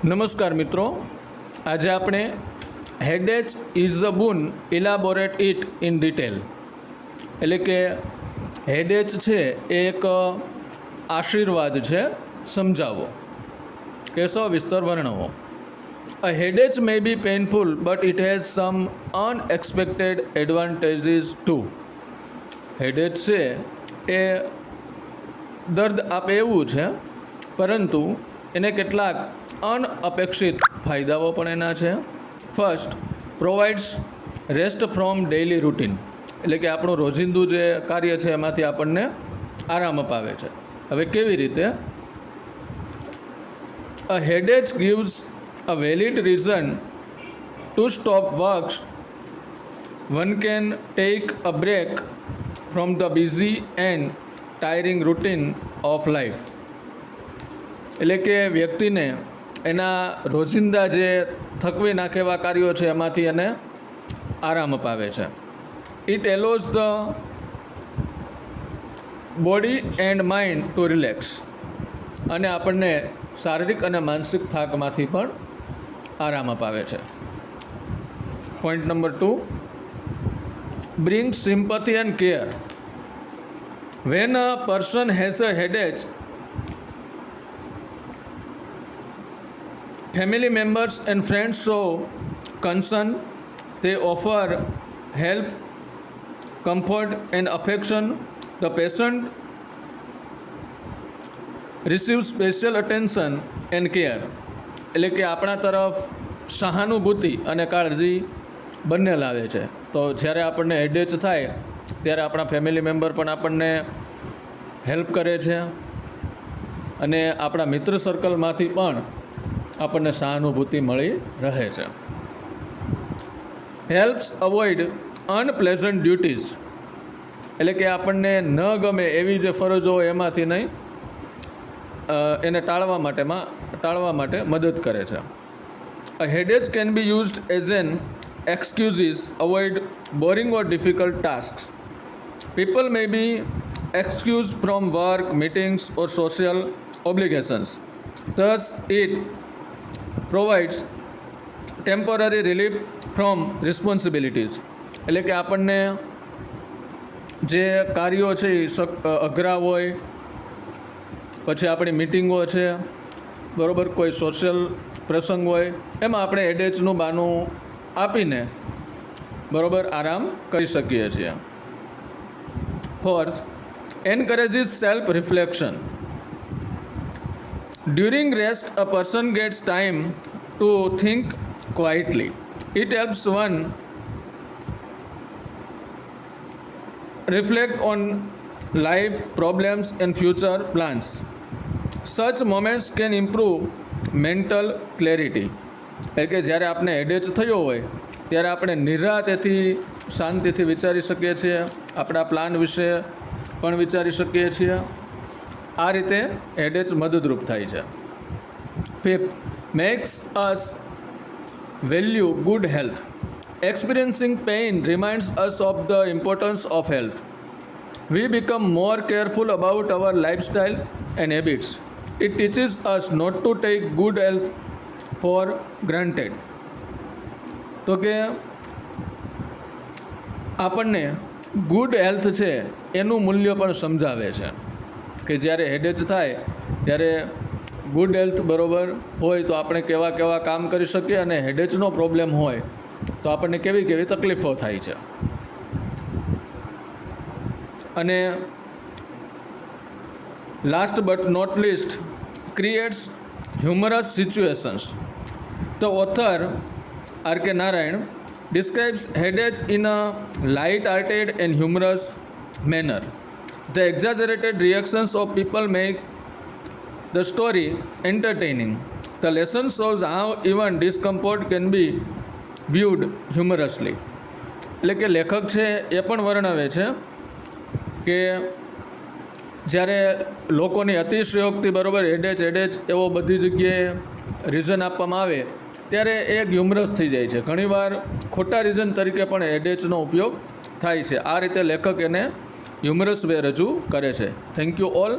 નમસ્કાર મિત્રો, આજે આપણે headache is a boon elaborate it in detail એટલે કે હેડેચ છે એ એક આશીર્વાદ છે, સમજાવો કે સવિસ્તર વર્ણવો. A headache may be painful but it has some unexpected advantages too. હેડેચ છે એ દર્દ આપે એવું છે, પરંતુ એને કેટલાક અનઅપેક્ષિત ફાયદાઓ પણ એના છે. First, provides rest from daily routine એટલે કે આપણું રોજિંદુ જે કાર્ય છે એમાંથી આપણને આરામ અપાવે છે. હવે કેવી રીતે? A headache gives a valid reason to stop work. One can take a break from the busy and tiring routine of life. એટલે કે વ્યક્તિને એના રોજિંદા જે થકવી નાખે એવા કાર્યો છે એમાંથી એને આરામ અપાવે છે. It allows the body and mind to relax અને આપણને શારીરિક અને માનસિક થાકમાંથી પણ આરામ અપાવે છે. Point number 2, bring sympathy and care. Van a person has a હેડેચ, family members and friends show concern. They offer help, comfort and affection. The patient receives special attention and care. એટલે કે આપણા તરફ સહાનુભૂતિ અને કાળજી બંને લાવે છે. તો જ્યારે આપણને હેડેચ થાય ત્યારે આપણા ફેમિલી મેમ્બર પણ આપણને હેલ્પ કરે છે અને આપણા મિત્ર સર્કલમાંથી પણ આપણને સહાનુભૂતિ મળી રહે છે. હેલ્પ્સ અવોઇડ અનપ્લેઝન્ટ ડ્યુટીઝ એટલે કે આપણને ન ગમે એવી જે ફરજો હોય એમાંથી નહીં એને ટાળવા માટે મદદ કરે છે. A headache can be used as an excuses avoid boring or difficult task. People may be excused from work, meetings or social obligations. thus it provides temporary relief from responsibilities. એટલે કે આપણને જે કાર્યો છે એ અઘરા હોય, પછી આપણી મિટિંગો છે, બરાબર, કોઈ સોશિયલ પ્રસંગ હોય, એમાં આપણે હેડેચનું બહાનું આપીને બરાબર આરામ કરી શકીએ છીએ. Fourth, encourages self reflection. During rest, a person gets time to think quietly. It helps one reflect on life, problems and future plans. Such moments can improve mental clarity. એટલે કે જ્યારે આપણે હેડેચ થયો હોય ત્યારે આપણે નિરાંતેથી શાંતિથી વિચારી શકીએ છીએ, આપણા પ્લાન વિશે પણ વિચારી શકીએ છીએ. આ રીતે હેડેચ મદદરૂપ થાય છે. Fifth, makes us value good health. Experiencing pain reminds us of the importance of health. We become more careful about our lifestyle and habits. It teaches us not to take good health for granted. તો કે આપણને good health છે એનું મૂલ્ય પણ સમજાવે છે કે જ્યારે હેડેચ થાય ત્યારે ગુડ હેલ્થ બરાબર હોય તો આપણે કેવા કામ કરી શકીએ, અને હેડેચનો પ્રોબ્લેમ હોય તો આપણને કેવી તકલીફો થાય છે. અને last but not least, creates humorous situations. The author R.K. Narayan describes headache in a light-hearted and humorous manner. The exaggerated reactions of people make the story entertaining. The lesson shows how even discomfort can be viewed humorously. એટલે કે લેખક છે એ પણ વર્ણવે છે કે જ્યારે લોકોની અતિશયોક્તિ બરાબર હેડેચ એવો બધી જગ્યાએ રીઝન આપવામાં આવે ત્યારે એ એક હ્યુમરસ થઈ જાય છે. ઘણીવાર ખોટા રીઝન તરીકે પણ હેડેચનો ઉપયોગ થાય છે. આ રીતે લેખક એને હ્યુમરસ વે રજૂ કરે છે. Thank you all.